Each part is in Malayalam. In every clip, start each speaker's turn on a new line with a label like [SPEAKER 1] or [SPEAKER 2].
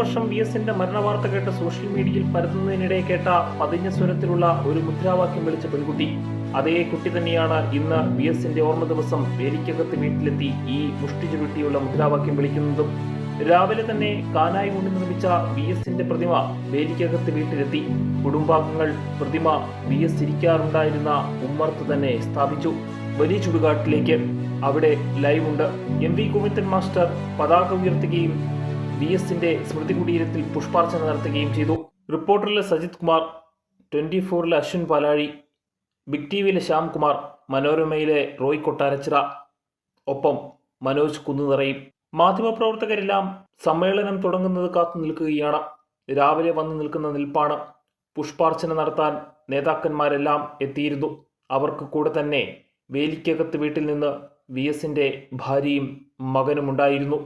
[SPEAKER 1] വർഷം VSന്റെ മരണവാർത്ത കേട്ട് സോഷ്യൽ മീഡിയയിൽ പരത്തുന്നതിനിടെ കേട്ട പതിഞ്ഞ സ്വരത്തിലുള്ള ഒരു മുദ്രാവാക്യം വിളിച്ച പെൺകുട്ടി. അതേ കുട്ടി തന്നെയാണ് ഇന്ന് VSന്റെ ഓർമ്മ ദിവസം വേലിക്കകത്ത് വീട്ടിലെത്തി ഈ മുഷ്ടി ചുരുട്ടിയുള്ള മുദ്രാവാക്യം വിളിക്കുന്നതും. രാവിലെ തന്നെ കാനായി കൊണ്ട് നിർമ്മിച്ച VSന്റെ പ്രതിമ വേലിക്കകത്ത് വീട്ടിലെത്തി. കുടുംബാംഗങ്ങൾ പ്രതിമ VS ഇരിക്കാറുണ്ടായിരുന്ന ഉമ്മർത്ത് തന്നെ സ്ഥാപിച്ചു. വലിയ ചുടുകാട്ടിലേക്ക് അവിടെ ലൈവ് ഉണ്ട്. MV ഗോവിന്ദൻ മാസ്റ്റർ പതാക ഉയർത്തുകയും VSന്റെ സ്മൃതി കുടീരത്തിൽ പുഷ്പാർച്ചന നടത്തുകയും ചെയ്തു. റിപ്പോർട്ടറിലെ സജിത് കുമാർ, 24-ലെ അശ്വിൻ പാലാഴി, ബിഗ് ടിവിയിലെ ശ്യാംകുമാർ, മനോരമയിലെ റോയ് കൊട്ടാരച്ചിറ, ഒപ്പം മനോജ് കുന്നുനിറയും. മാധ്യമപ്രവർത്തകരെല്ലാം സമ്മേളനം തുടങ്ങുന്നത് കാത്തു നിൽക്കുകയാണ്. രാവിലെ വന്നു നിൽക്കുന്ന നിൽപ്പാണ്. പുഷ്പാർച്ചന നടത്താൻ നേതാക്കന്മാരെല്ലാം എത്തിയിരുന്നു. അവർക്ക് കൂടെ തന്നെ വേലിക്കകത്ത് വീട്ടിൽ നിന്ന് VSന്റെ ഭാര്യയും മകനുമുണ്ടായിരുന്നു.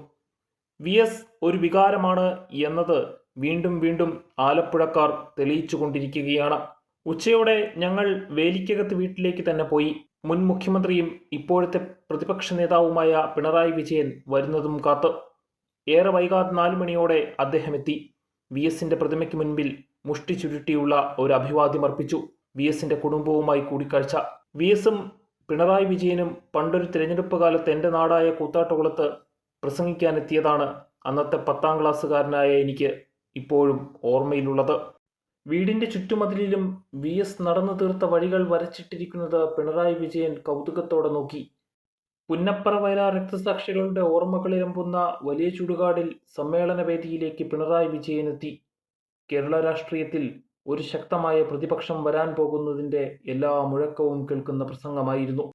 [SPEAKER 1] VS ഒരു വികാരമാണ് എന്നത് വീണ്ടും വീണ്ടും ആലപ്പുഴക്കാർ തെളിയിച്ചുകൊണ്ടിരിക്കുകയാണ്. ഉച്ചയോടെ ഞങ്ങൾ വേലിക്കകത്ത് വീട്ടിലേക്ക് തന്നെ പോയി. മുൻ മുഖ്യമന്ത്രിയും ഇപ്പോഴത്തെ പ്രതിപക്ഷ നേതാവുമായ പിണറായി വിജയൻ വരുന്നതും കാത്ത്. ഏറെ വൈകാതെ 4 മണിയോടെ അദ്ദേഹം എത്തി. VSന്റെ പ്രതിമയ്ക്ക് മുൻപിൽ മുഷ്ടി ചുരുട്ടിയുള്ള ഒരു അഭിവാദ്യം അർപ്പിച്ചു. VSന്റെ കുടുംബവുമായി കൂടിക്കാഴ്ച. VSും പിണറായി വിജയനും പണ്ടൊരു തിരഞ്ഞെടുപ്പ് കാലത്ത് എൻ്റെ നാടായ കൂത്താട്ടുകുളത്ത് പ്രസംഗിക്കാനെത്തിയതാണ് അന്നത്തെ 10ാം ക്ലാസ്സുകാരനായ എനിക്ക് ഇപ്പോഴും ഓർമ്മയിലുള്ളത്. വീടിൻ്റെ ചുറ്റുമതിലിലും VS നടന്നു തീർത്ത വഴികൾ വരച്ചിട്ടിരിക്കുന്നത് പിണറായി വിജയൻ കൗതുകത്തോടെ നോക്കി. പുന്നപ്പറ വയലാർ രക്തസാക്ഷികളുടെ ഓർമ്മകളിരമ്പുന്ന വലിയ ചുടുകാടിൽ സമ്മേളന വേദിയിലേക്ക് പിണറായി വിജയനെത്തി. കേരള രാഷ്ട്രീയത്തിൽ ഒരു ശക്തമായ പ്രതിപക്ഷം വരാൻ പോകുന്നതിൻ്റെ എല്ലാ മുഴക്കവും കേൾക്കുന്ന പ്രസംഗമായിരുന്നു.